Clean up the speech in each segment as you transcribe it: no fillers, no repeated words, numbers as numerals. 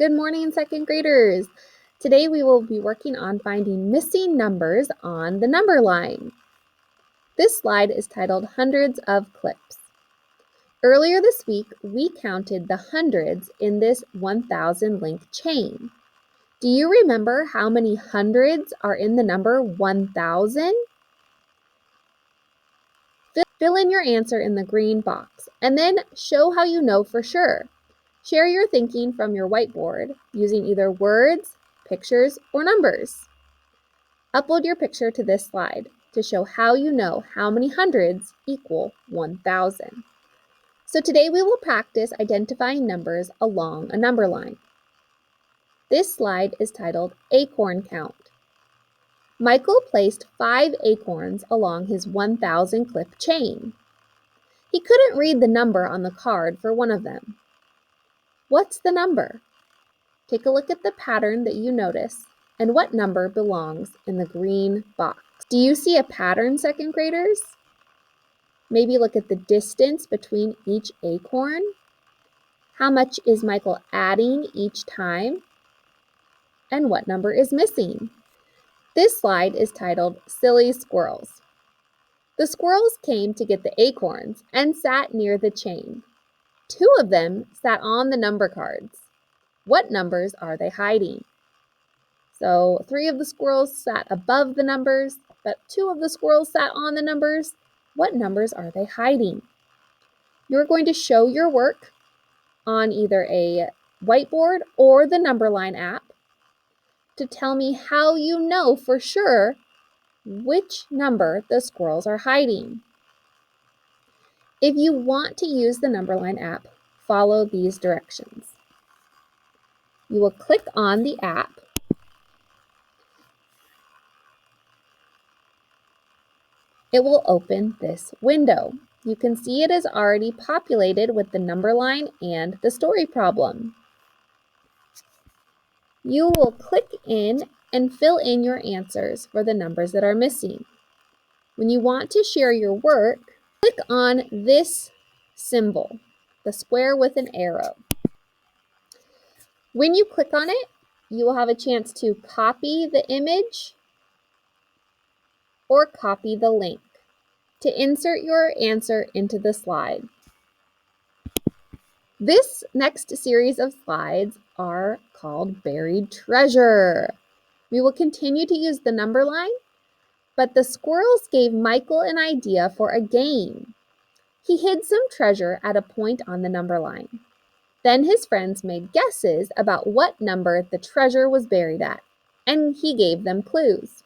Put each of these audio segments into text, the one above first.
Good morning, second graders. Today we will be working on finding missing numbers on the number line. This slide is titled Hundreds of Clips. Earlier this week, we counted the hundreds in this 1,000 link chain. Do you remember how many hundreds are in the number 1,000? Fill in your answer in the green box and then show how you know for sure. Share your thinking from your whiteboard using either words, pictures, or numbers. Upload your picture to this slide to show how you know how many hundreds equal 1,000. So today we will practice identifying numbers along a number line. This slide is titled Acorn Count. Michael placed 5 acorns along his 1,000 clip chain. He couldn't read the number on the card for one of them. What's the number? Take a look at the pattern that you notice and what number belongs in the green box. Do you see a pattern, second graders? Maybe look at the distance between each acorn. How much is Michael adding each time? And what number is missing? This slide is titled Silly Squirrels. The squirrels came to get the acorns and sat near the chain. 2 of them sat on the number cards. What numbers are they hiding? So 3 of the squirrels sat above the numbers, but 2 of the squirrels sat on the numbers. What numbers are they hiding? You're going to show your work on either a whiteboard or the Numberline app to tell me how you know for sure which number the squirrels are hiding. If you want to use the Numberline app, follow these directions. You will click on the app. It will open this window. You can see it is already populated with the number line and the story problem. You will click in and fill in your answers for the numbers that are missing. When you want to share your work, click on this symbol, the square with an arrow. When you click on it, you will have a chance to copy the image or copy the link to insert your answer into the slide. This next series of slides are called Buried Treasure. We will continue to use the number line, but the squirrels gave Michael an idea for a game. He hid some treasure at a point on the number line. Then his friends made guesses about what number the treasure was buried at, and he gave them clues.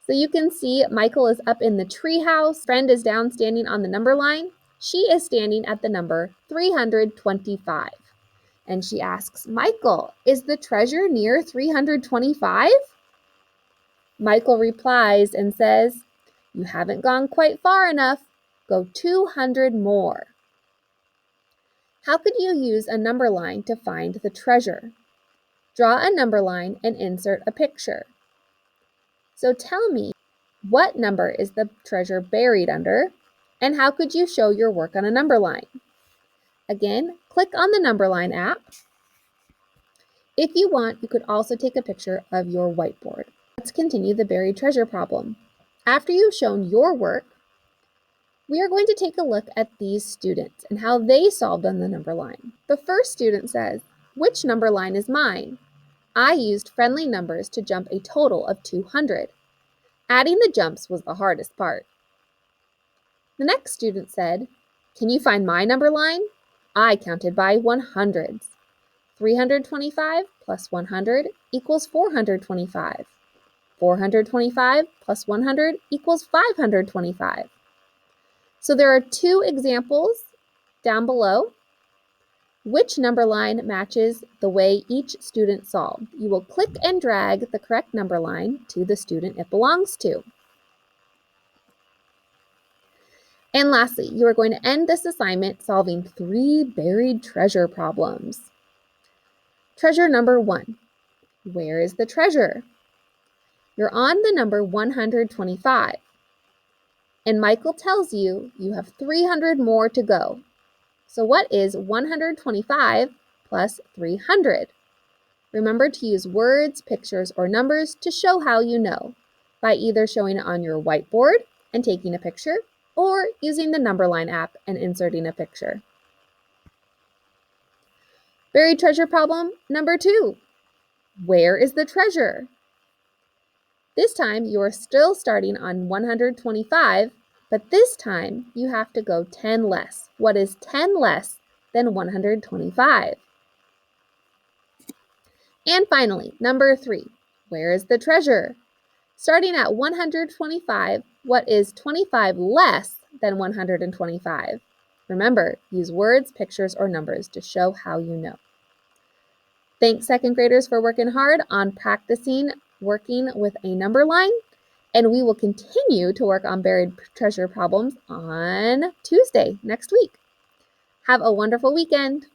So you can see Michael is up in the treehouse, friend is down standing on the number line. She is standing at the number 325. And she asks, Michael, is the treasure near 325? Michael replies and says, you haven't gone quite far enough. Go 200 more. How could you use a number line to find the treasure? Draw a number line and insert a picture. So tell me, what number is the treasure buried under? And how could you show your work on a number line? Again, click on the Numberline app. If you want, you could also take a picture of your whiteboard. Let's continue the buried treasure problem. After you've shown your work, we are going to take a look at these students and how they solved on the number line. The first student says, which number line is mine? I used friendly numbers to jump a total of 200. Adding the jumps was the hardest part. The next student said, can you find my number line? I counted by 100s. 325 plus 100 equals 425. 425 plus 100 equals 525. So there are 2 examples down below. Which number line matches the way each student solved? You will click and drag the correct number line to the student it belongs to. And lastly, you are going to end this assignment solving 3 buried treasure problems. Treasure number 1. Where is the treasure? You're on the number 125. And Michael tells you you have 300 more to go. So what is 125 plus 300. Remember to use words, pictures, or numbers to show how you know, by either showing it on your whiteboard and taking a picture, or using the Numberline app and inserting a picture. Buried treasure problem number 2. Where is the treasure? This time you are still starting on 125, but this time you have to go 10 less. What is 10 less than 125? And finally, number 3. Where is the treasure? Starting at 125, what is 25 less than 125? Remember, use words, pictures, or numbers to show how you know. Thanks, second graders, for working hard on practicing working with a number line, and we will continue to work on buried treasure problems on Tuesday next week. Have a wonderful weekend.